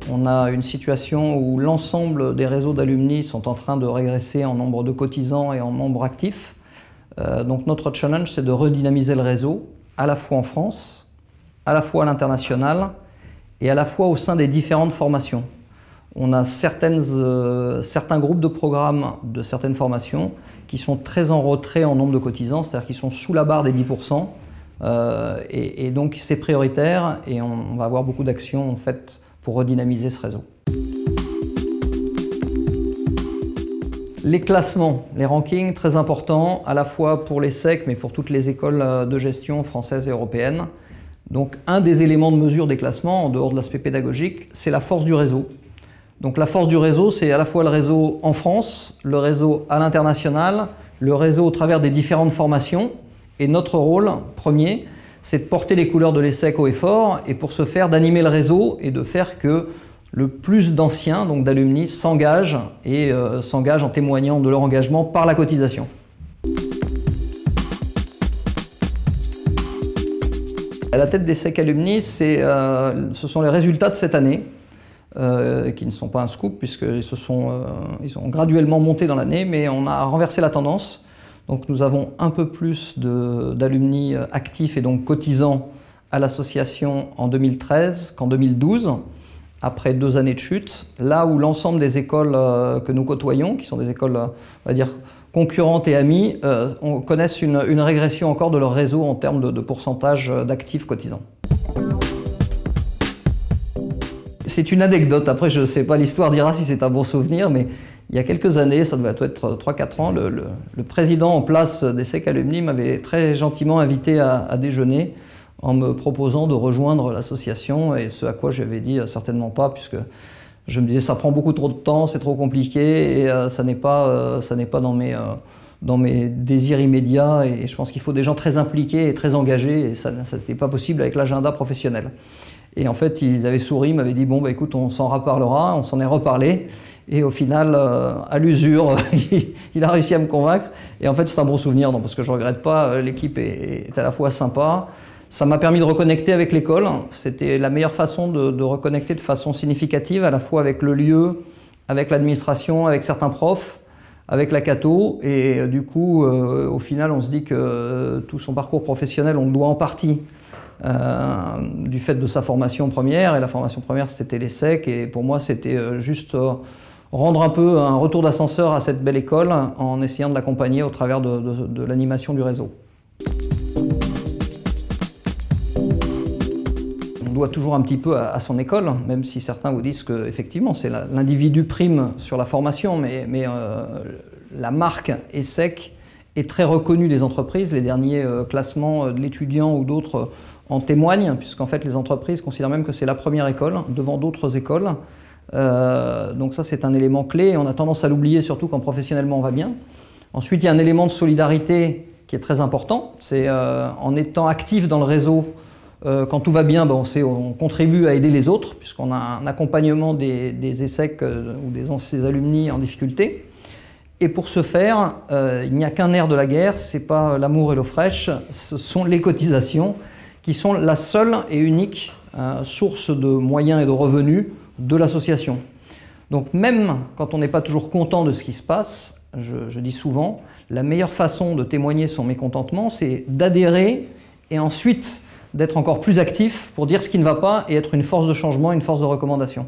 On a une situation où l'ensemble des réseaux d'alumni sont en train de régresser en nombre de cotisants et en nombre actif. Donc notre challenge, c'est de redynamiser le réseau, à la fois en France, à la fois à l'international et à la fois au sein des différentes formations. On a certains groupes de programmes de certaines formations qui sont très en retrait en nombre de cotisants, c'est-à-dire qu'ils sont sous la barre des 10%. Et donc c'est prioritaire et on va avoir beaucoup d'actions en fait pour redynamiser ce réseau. Les classements, les rankings, très importants, à la fois pour les SEC mais pour toutes les écoles de gestion françaises et européennes. Donc un des éléments de mesure des classements, en dehors de l'aspect pédagogique, c'est la force du réseau. Donc la force du réseau, c'est à la fois le réseau en France, le réseau à l'international, le réseau au travers des différentes formations. Et notre rôle premier, c'est de porter les couleurs de l'ESSEC haut et fort, et pour ce faire, d'animer le réseau et de faire que le plus d'anciens, donc d'alumni, s'engagent et s'engagent en témoignant de leur engagement par la cotisation. À la tête des SEC Alumni, ce sont les résultats de cette année, qui ne sont pas un scoop puisqu'ils ils ont graduellement monté dans l'année, mais on a renversé la tendance. Donc nous avons un peu plus d'alumni actifs et donc cotisants à l'association en 2013 qu'en 2012, après 2 années de chute, là où l'ensemble des écoles que nous côtoyons, qui sont des écoles, on va dire, concurrentes et amies, connaissent une régression encore de leur réseau en termes de pourcentage d'actifs cotisants. C'est une anecdote, après je ne sais pas, l'histoire dira si c'est un bon souvenir, mais il y a quelques années, ça devait être 3-4 ans, le président en place des SEC Alumni m'avait très gentiment invité à déjeuner en me proposant de rejoindre l'association, et ce à quoi j'avais dit certainement pas, puisque je me disais ça prend beaucoup trop de temps, c'est trop compliqué et ça n'est pas dans mes désirs immédiats, et je pense qu'il faut des gens très impliqués et très engagés, et ça n'était pas possible avec l'agenda professionnel. Et en fait, ils avaient souri, ils m'avaient dit « bon, bah, écoute, on s'en reparlera », on s'en est reparlé. Et au final, à l'usure, il a réussi à me convaincre. Et en fait, c'est un bon souvenir, parce que je ne regrette pas, l'équipe est à la fois sympa. Ça m'a permis de reconnecter avec l'école. C'était la meilleure façon de reconnecter de façon significative, à la fois avec le lieu, avec l'administration, avec certains profs, avec la Cato. Et du coup, au final, on se dit que tout son parcours professionnel, on le doit en partie du fait de sa formation première, et la formation première c'était l'ESSEC, et pour moi c'était juste rendre un peu un retour d'ascenseur à cette belle école en essayant de l'accompagner au travers de l'animation du réseau. On doit toujours un petit peu à son école, même si certains vous disent qu'effectivement c'est l'individu prime sur la formation, mais la marque ESSEC est très reconnue des entreprises. Les derniers classements de l'étudiant ou d'autres en témoignent, puisqu'en fait les entreprises considèrent même que c'est la première école devant d'autres écoles. Donc ça c'est un élément clé, et on a tendance à l'oublier, surtout quand professionnellement on va bien. Ensuite il y a un élément de solidarité qui est très important, c'est en étant actif dans le réseau, quand tout va bien, on contribue à aider les autres, puisqu'on a un accompagnement des ESSEC ou des alumni en difficulté. Et pour ce faire, il n'y a qu'un nerf de la guerre, ce n'est pas l'amour et l'eau fraîche, ce sont les cotisations, qui sont la seule et unique source de moyens et de revenus de l'association. Donc même quand on n'est pas toujours content de ce qui se passe, je dis souvent, la meilleure façon de témoigner son mécontentement, c'est d'adhérer et ensuite d'être encore plus actif pour dire ce qui ne va pas et être une force de changement, une force de recommandation.